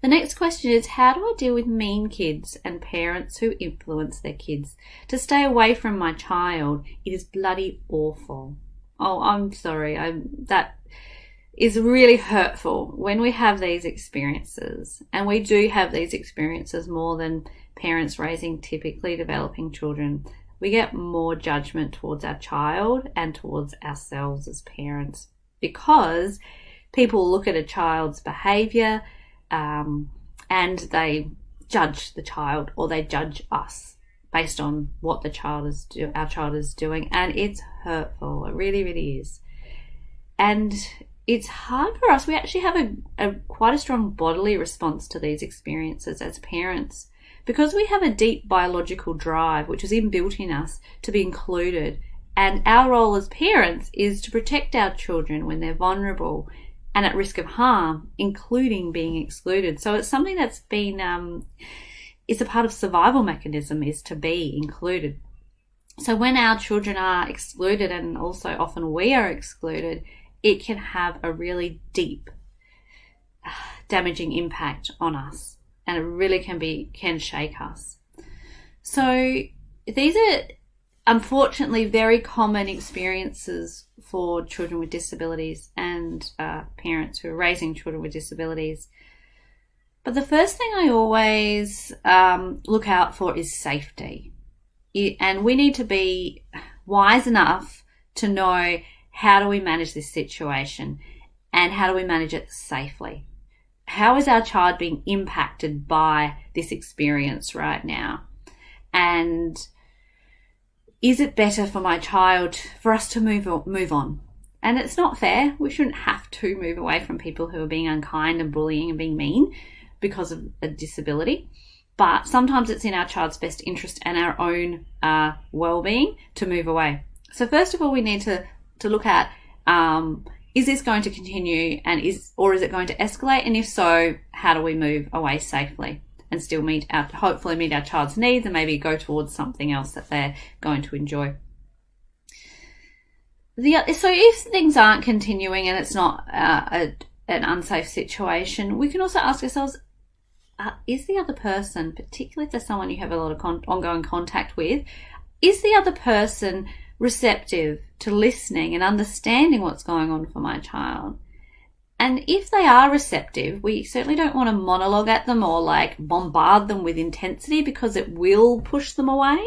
The next question is, how do I deal with mean kids and parents who influence their kids? To stay away from my child, it is bloody awful. Oh, I'm sorry. That is really hurtful when we have these experiences. And we do have these experiences more than parents raising typically developing children. We get more judgment towards our child and towards ourselves as parents, because people look at a child's behaviour and they judge the child, or they judge us based on what our child is doing, and it's hurtful. It really, really is. And it's hard for us. We actually have quite a strong bodily response to these experiences as parents, because we have a deep biological drive which is inbuilt in us to be included. And our role as parents is to protect our children when they're vulnerable and at risk of harm, including being excluded. So it's something that's been, it's a part of survival mechanism, is to be included. So when our children are excluded, and also often we are excluded, it can have a really deep, damaging impact on us. And it really can shake us. So these are unfortunately very common experiences for children with disabilities and parents who are raising children with disabilities. But the first thing I always look out for is safety. And we need to be wise enough to know, how do we manage this situation and how do we manage it safely? How is our child being impacted by this experience right now? And is it better for my child for us to move on? And it's not fair. We shouldn't have to move away from people who are being unkind and bullying and being mean because of a disability. But sometimes it's in our child's best interest and our own well-being to move away. So first of all, we need to look at, is this going to continue, or is it going to escalate? And if so, how do we move away safely and still hopefully meet our child's needs, and maybe go towards something else that they're going to enjoy? So if things aren't continuing and it's not an unsafe situation, we can also ask ourselves, is the other person, particularly if there's someone you have a lot of ongoing contact with, is the other person receptive to listening and understanding what's going on for my child? And if they are receptive, we certainly don't want to monologue at them or bombard them with intensity, because it will push them away.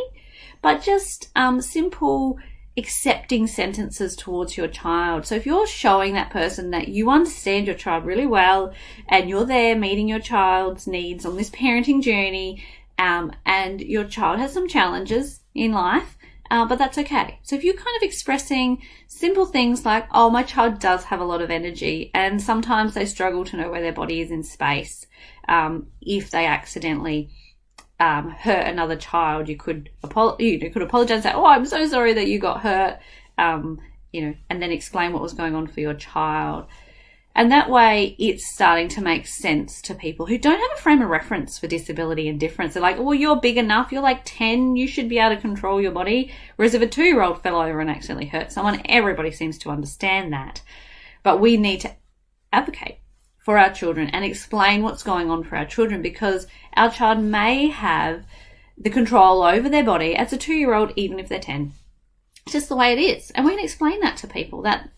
But just simple accepting sentences towards your child. So if you're showing that person that you understand your child really well and you're there meeting your child's needs on this parenting journey, and your child has some challenges in life, but that's okay. So if you're kind of expressing simple things like, oh, my child does have a lot of energy and sometimes they struggle to know where their body is in space. If they accidentally hurt another child, you could apologize and say, oh, I'm so sorry that you got hurt, and then explain what was going on for your child. And that way it's starting to make sense to people who don't have a frame of reference for disability and difference. They're like, well, you're big enough. You're like 10. You should be able to control your body. Whereas if a 2-year-old fell over and accidentally hurt someone, everybody seems to understand that. But we need to advocate for our children and explain what's going on for our children, because our child may have the control over their body as a 2-year-old, even if they're 10. It's just the way it is. And we can explain that to people, that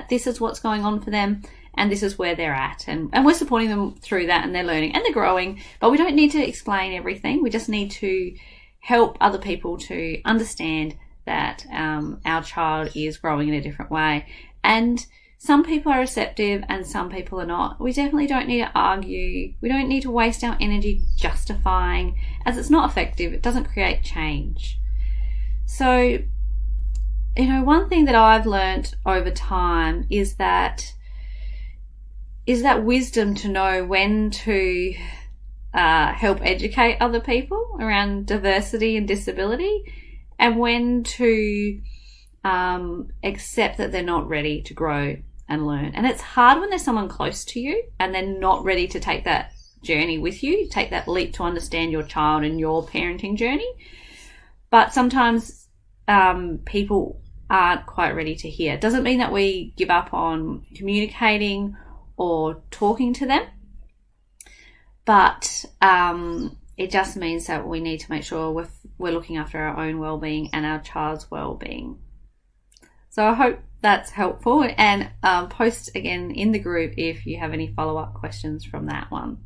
this is what's going on for them. And this is where they're at. And we're supporting them through that, and they're learning and they're growing. But we don't need to explain everything. We just need to help other people to understand that our child is growing in a different way. And some people are receptive and some people are not. We definitely don't need to argue. We don't need to waste our energy justifying, as it's not effective. It doesn't create change. So, one thing that I've learnt over time is that wisdom to know when to help educate other people around diversity and disability, and when to accept that they're not ready to grow and learn. And it's hard when there's someone close to you and they're not ready to take that journey with you, take that leap to understand your child and your parenting journey. But sometimes people aren't quite ready to hear. It doesn't mean that we give up on communicating or talking to them, But it just means that we need to make sure we're looking after our own well-being and our child's well-being. So I hope that's helpful, and post again in the group if you have any follow-up questions from that one.